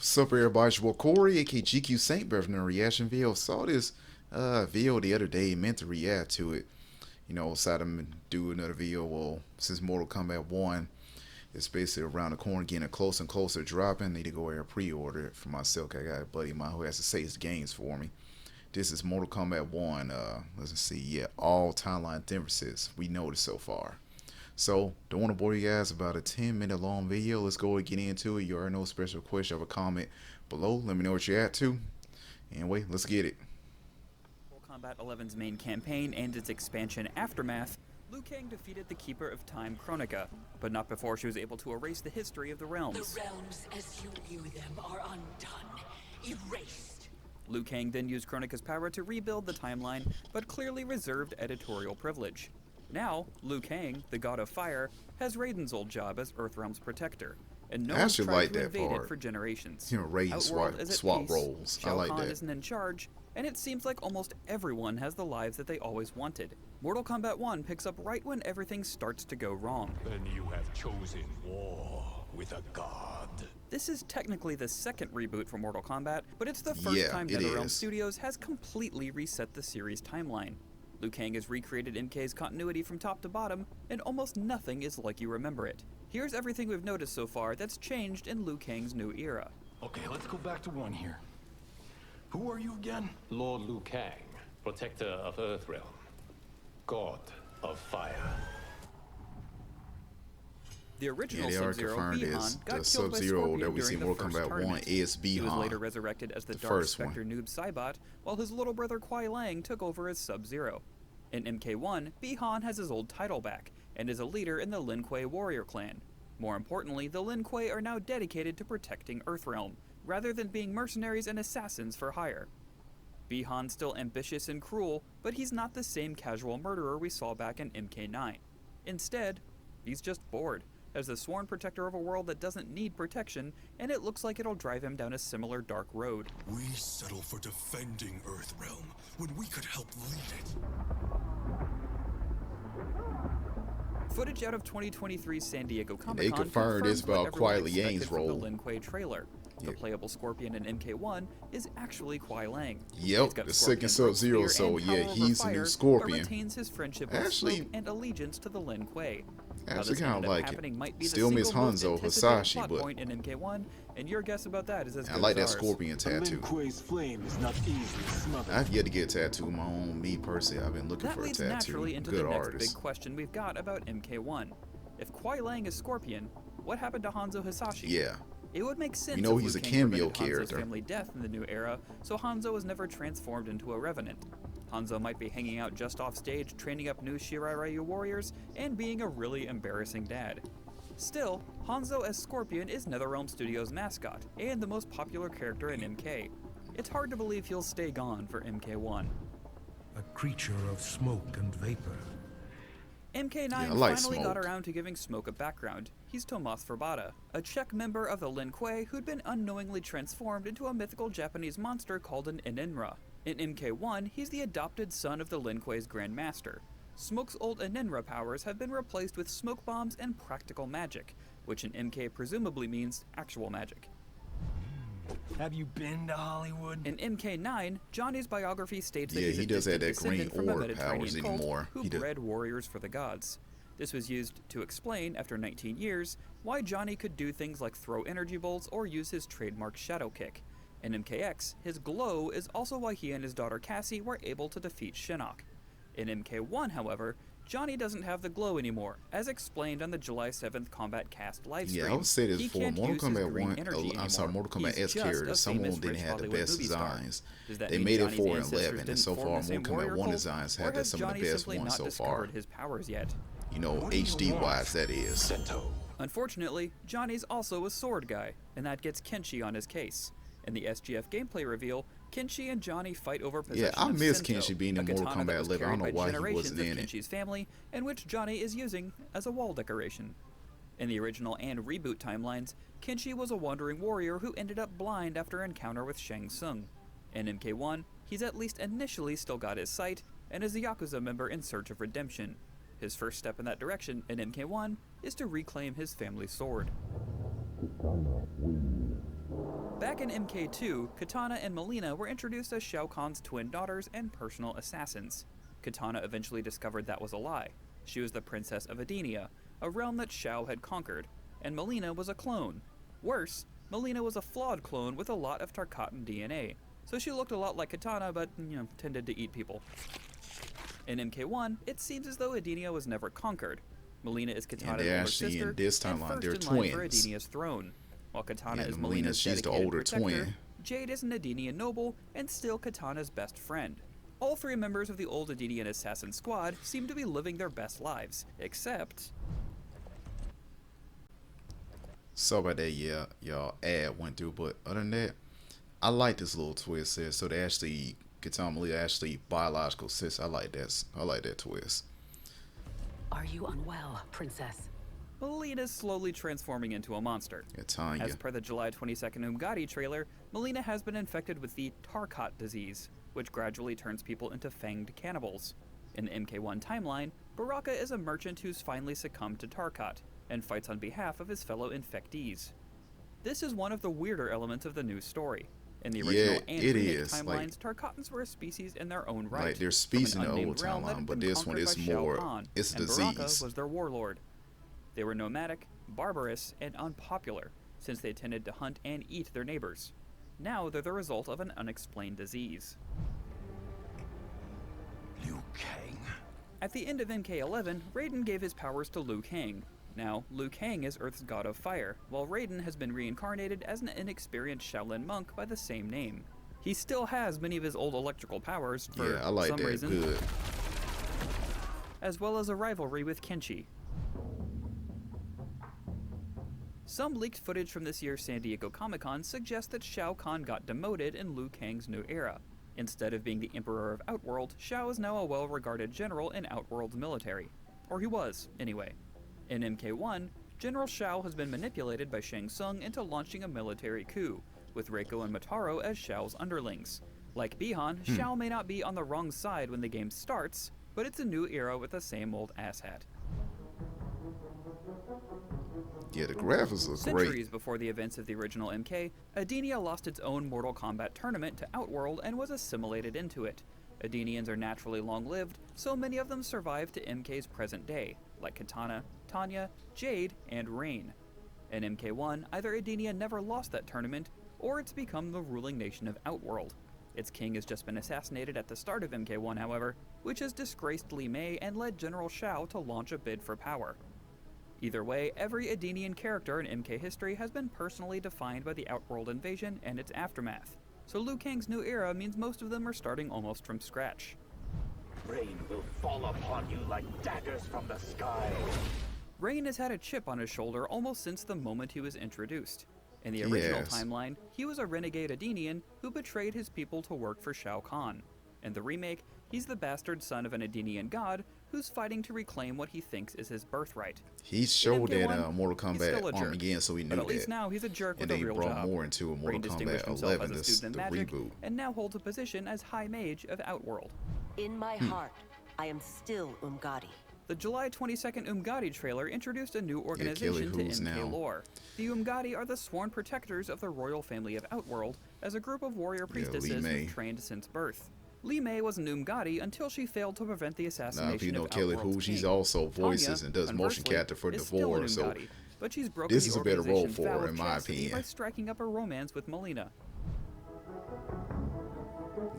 What's up, everybody? It's your boy Corey, aka GQ Saint, better than a reaction video. Saw this video the other day, meant to react to it. Decided to do another video. Well, since Mortal Kombat 1 is basically around the corner, getting closer and closer dropping, need to go ahead and pre-order it for myself. I got a buddy of mine who has to say his games for me. This is Mortal Kombat 1. Let's see, yeah, all timeline differences we noticed so far. So, don't want to bore you guys about a 10-minute long video. Let's go and get into it. You already know, special question, have a comment below. Let me know what you're at to. Anyway, let's get it. Mortal Kombat 11's main campaign and its expansion Aftermath, Liu Kang defeated the Keeper of Time Kronika, but not before she was able to erase the history of the realms. The realms as you view them are undone, erased. Liu Kang then used Kronika's power to rebuild the timeline, but clearly reserved editorial privilege. Now, Liu Kang, the god of fire, has Raiden's old job as Earthrealm's protector, and no one's tried to invade it for generations. Raiden swap roles. I like that. Isn't in charge, and it seems like almost everyone has the lives that they always wanted. Mortal Kombat 1 picks up right when everything starts to go wrong. Then you have chosen war with a god. This is technically the second reboot for Mortal Kombat, but it's the first time NetherRealm Studios has completely reset the series timeline. Liu Kang has recreated MK's continuity from top to bottom, and almost nothing is like you remember it. Here's everything we've noticed so far that's changed in Liu Kang's new era. Okay, let's go back to one here. Who are you again? Lord Liu Kang, protector of Earthrealm, god of fire. The original they Sub-Zero, confirmed Bi-Han, got the killed by Sub-Zero Scorpion that we see during the Mortal first Kombat 1 tournament. is Bi-Han. He was later resurrected as the Dark Spectre noob Saibot, while his little brother Kuai Liang took over as Sub-Zero. In MK1, Bi-Han has his old title back, and is a leader in the Lin Kuei warrior clan. More importantly, the Lin Kuei are now dedicated to protecting Earthrealm, rather than being mercenaries and assassins for hire. Bi-Han's still ambitious and cruel, but he's not the same casual murderer we saw back in MK9. Instead, he's just bored, as the sworn protector of a world that doesn't need protection, and it looks like it'll drive him down a similar dark road. We settle for defending Earthrealm when we could help lead it. Footage out of 2023 San Diego Comic-Con they confirmed this about Kuai Liang's role. The Lin Kuei trailer. The playable Scorpion in MK1 is actually Kuai Liang. Yep, the second Sub-Zero, so yeah, he's the new Scorpion. Retains his friendship with Smoke and allegiance to the Lin Kuei. Actually, kind of like it. Still miss Hanzo Hasashi, but point in MK1, and your guess about that is as good I like as that ours. Scorpion tattoo. I've yet to get a tattoo of my own. Me personally, I've been looking for a tattoo. That leads naturally into Good the next artist. big question we've got about MK1. If Kuai Liang is Scorpion, what happened to Hanzo Hasashi? Yeah. It would make sense. You know if he's Liu a Kang cameo prevented Hanzo's character. Family death in the new era, so Hanzo was never transformed into a revenant. Hanzo might be hanging out just off stage, training up new Shirai Ryu warriors, and being a really embarrassing dad. Still, Hanzo as Scorpion is NetherRealm Studios' mascot, and the most popular character in MK. It's hard to believe he'll stay gone for MK1. A creature of smoke and vapor. MK9 finally got around to giving Smoke a background. He's Tomas Verbata, a Czech member of the Lin Kuei who'd been unknowingly transformed into a mythical Japanese monster called an Ininra. In MK1, he's the adopted son of the Lin Kuei's Grand Master. Smoke's old Ininra powers have been replaced with smoke bombs and practical magic, which in MK presumably means actual magic. Have you been to Hollywood? In MK9, Johnny's biography states that he does have that green from a orb Mediterranean powers cult anymore. who bred warriors for the gods. This was used to explain, after 19 years, why Johnny could do things like throw energy bolts or use his trademark shadow kick. In MKX, his glow is also why he and his daughter Cassie were able to defeat Shinnok. In MK1, however, Johnny doesn't have the glow anymore, as explained on the July 7th Combat Cast livestream. Yeah, I would say this before. Mortal Kombat 1, Mortal Kombat S characters, some of them didn't have the best designs. They made it 4 and 11, and so far Mortal Kombat 1 designs had some of the best ones so far. His powers yet? HD-wise, that is. Unfortunately, Johnny's also a sword guy, and that gets Kenshi on his case. In the SGF gameplay reveal, Kenshi and Johnny fight over possession I miss of Sento, Kenshi being in a Mortal katana that Kombat was 11. I don't know carried by why he generations wasn't of in it. Kenshi's family, and which Johnny is using as a wall decoration. In the original and reboot timelines, Kenshi was a wandering warrior who ended up blind after an encounter with Shang Tsung. In MK1, he's at least initially still got his sight, and is a Yakuza member in search of redemption. His first step in that direction in MK1 is to reclaim his family sword. Back in MK2, Kitana and Mileena were introduced as Shao Kahn's twin daughters and personal assassins. Kitana eventually discovered that was a lie. She was the princess of Edenia, a realm that Shao had conquered, and Mileena was a clone. Worse, Mileena was a flawed clone with a lot of Tarkatan DNA, so she looked a lot like Kitana but, tended to eat people. In MK1, it seems as though Edenia was never conquered. Mileena is Kitana's older sister, in this and timeline, first in line for Edenia's throne. While Kitana is Mileena's she's the dedicated older protector, twin. Jade is an Edenian noble and still Kitana's best friend. All three members of the old Edenian assassin squad seem to be living their best lives, except... So about that, yeah, y'all ad went through, but other than that, I like this little twist there. So they actually, Kitana and Mileena actually biological sis. I like that twist. Are you unwell, princess? Mileena is slowly transforming into a monster. Yeah, Tanya. As per the July 22nd Umgadi trailer, Mileena has been infected with the Tarkat disease, which gradually turns people into fanged cannibals. In the MK1 timeline, Baraka is a merchant who's finally succumbed to Tarkat, and fights on behalf of his fellow infectees. This is one of the weirder elements of the new story. In the original and remake timelines, Tarkatans were a species in their own right. Like, they're species in the old timeline, but this one is more, it's a disease. Baraka was their warlord. They were nomadic, barbarous, and unpopular, since they tended to hunt and eat their neighbors. Now they're the result of an unexplained disease. Liu Kang. At the end of MK11, Raiden gave his powers to Liu Kang. Now, Liu Kang is Earth's god of fire, while Raiden has been reincarnated as an inexperienced Shaolin monk by the same name. He still has many of his old electrical powers for some reason, good. as well as a rivalry with Kenshi. Some leaked footage from this year's San Diego Comic-Con suggests that Shao Kahn got demoted in Liu Kang's new era. Instead of being the Emperor of Outworld, Shao is now a well-regarded general in Outworld's military. Or he was, anyway. In MK1, General Shao has been manipulated by Shang Tsung into launching a military coup, with Reiko and Motaro as Shao's underlings. Like Bihan, Shao may not be on the wrong side when the game starts, but it's a new era with the same old asshat. Yeah, the graphics are Centuries great. before the events of the original MK, Edenia lost its own Mortal Kombat tournament to Outworld and was assimilated into it. Edenians are naturally long-lived, so many of them survived to MK's present day, like Kitana, Tanya, Jade, and Rain. In MK1, either Edenia never lost that tournament, or it's become the ruling nation of Outworld. Its king has just been assassinated at the start of MK1, however, which has disgraced Li Mei and led General Shao to launch a bid for power. Either way, every Edenian character in MK history has been personally defined by the Outworld invasion and its aftermath, so Liu Kang's new era means most of them are starting almost from scratch. Rain will fall upon you like daggers from the sky. Rain has had a chip on his shoulder almost since the moment he was introduced. In the original timeline, he was a renegade Edenian who betrayed his people to work for Shao Kahn. In the remake, he's the bastard son of an Edenian god who's fighting to reclaim what he thinks is his birthright. He showed that Mortal Kombat jerk, again, so we knew but at that. least now he's a jerk And with a real they brought job. more into a Mortal Rain distinguished Kombat himself 11, as a student the in magic, reboot. and now holds a position as High Mage of Outworld. In my heart, I am still Umgadi. The July 22nd Umgadi trailer introduced a new organization to MK now. lore. The Umgadi are the sworn protectors of the royal family of Outworld, as a group of warrior priestesses who've trained since birth. Li Mei was an Umgadi until she failed to prevent the assassination Now, if you know of Kelly Outworld's Hu, she's king. also voices Tanya, and does motion conversely, capture for is still an Devore, so Umgadi, but she's broken this the is a better role organization's for vow her, of in my chastity opinion. by striking up a romance with Mileena.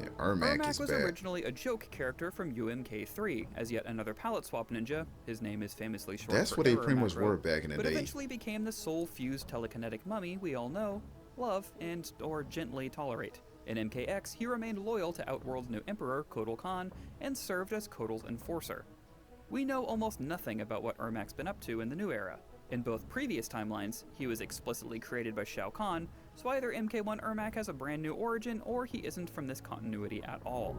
Yeah, Ermac is was bad. originally a joke character from UMK3, as yet another palette swap ninja. His name is famously short That's for what they Error pretty much Macro, were back in the but day. eventually became the soul-fused telekinetic mummy we all know, love, and or gently tolerate. In MKX, he remained loyal to Outworld's new emperor, Kotal Khan, and served as Kotal's enforcer. We know almost nothing about what Ermac's been up to in the new era. In both previous timelines, he was explicitly created by Shao Kahn, so either MK1 Ermac has a brand new origin, or he isn't from this continuity at all.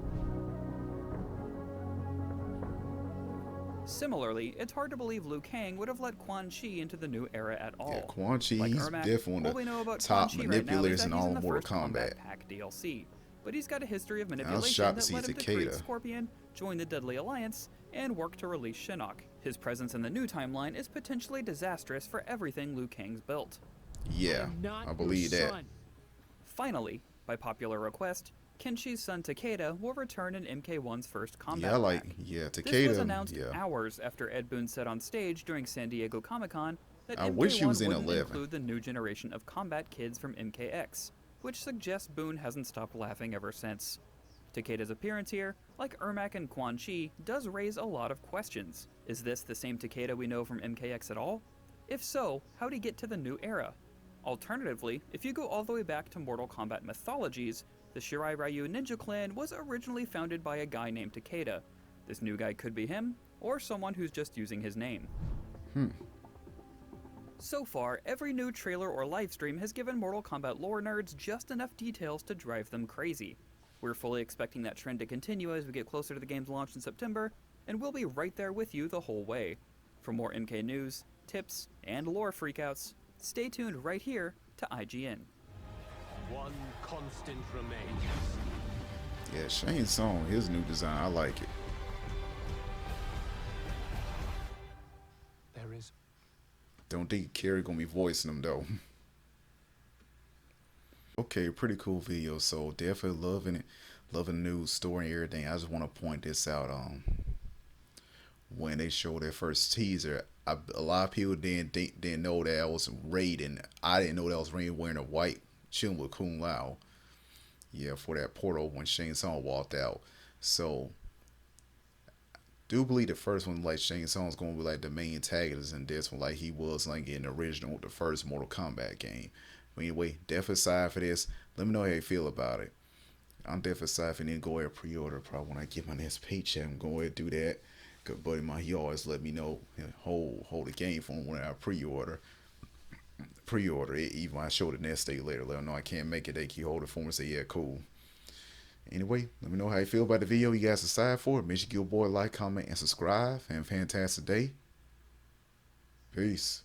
Similarly, it's hard to believe Liu Kang would have let Quan Chi into the new era at all. Yeah, Quan Chi, Like he's Ermac, definitely all we know about top Quan Chi right now is manipulators that in he's all in the Mortal first Kombat Kombat. Pack DLC, but he's got a history of I was manipulation shocked to that see led him to create Takeda. Scorpion, join the Deadly Alliance, and work to release Shinnok. His presence in the new timeline is potentially disastrous for everything Liu Kang's built. Yeah, I believe that. Finally, by popular request, Kenshi's son Takeda will return in MK1's first Kombat Yeah, pack. Takeda. This was announced Yeah. hours after Ed Boon said on stage during San Diego Comic-Con that I MK1 wish he was in wouldn't 11. include the new generation of combat kids from MKX, which suggests Boon hasn't stopped laughing ever since. Takeda's appearance here, like Ermac and Quan Chi, does raise a lot of questions. Is this the same Takeda we know from MKX at all? If so, how'd he get to the new era? Alternatively, if you go all the way back to Mortal Kombat mythologies, the Shirai Ryu Ninja Clan was originally founded by a guy named Takeda. This new guy could be him, or someone who's just using his name. So far, every new trailer or livestream has given Mortal Kombat lore nerds just enough details to drive them crazy. We're fully expecting that trend to continue as we get closer to the game's launch in September, and we'll be right there with you the whole way. For more MK news, tips, and lore freakouts, stay tuned right here to IGN. One constant remains. Yeah, Shane Song, his new design, I like it. There is Don't think Kerry gonna be voicing them though. Okay, pretty cool video. So definitely loving it, loving the news story and everything. I just want to point this out. When they showed their first teaser, a lot of people didn't know that I was Raiden. I didn't know that was Raiden wearing a white chilling with Kung Lao. Yeah, for that portal when Shang Tsung walked out. So do believe the first one, like Shang Tsung's gonna be like the main antagonist in this one, like he was like in the original, the first Mortal Kombat game. But anyway, definitely excited for this. Let me know how you feel about it. I'm definitely excited for to go ahead and pre-order. Probably when I get my next paycheck, I'm going to go ahead and do that. Good buddy mine, he always let me know, hold the game for him when I pre-order it. Even when I show the next day later, let them know I can't make it. They keep holding for me and say, yeah, cool. Anyway, let me know how you feel about the video you guys decide for. Make sure you give a boy a like, comment, and subscribe. Have a fantastic day. Peace.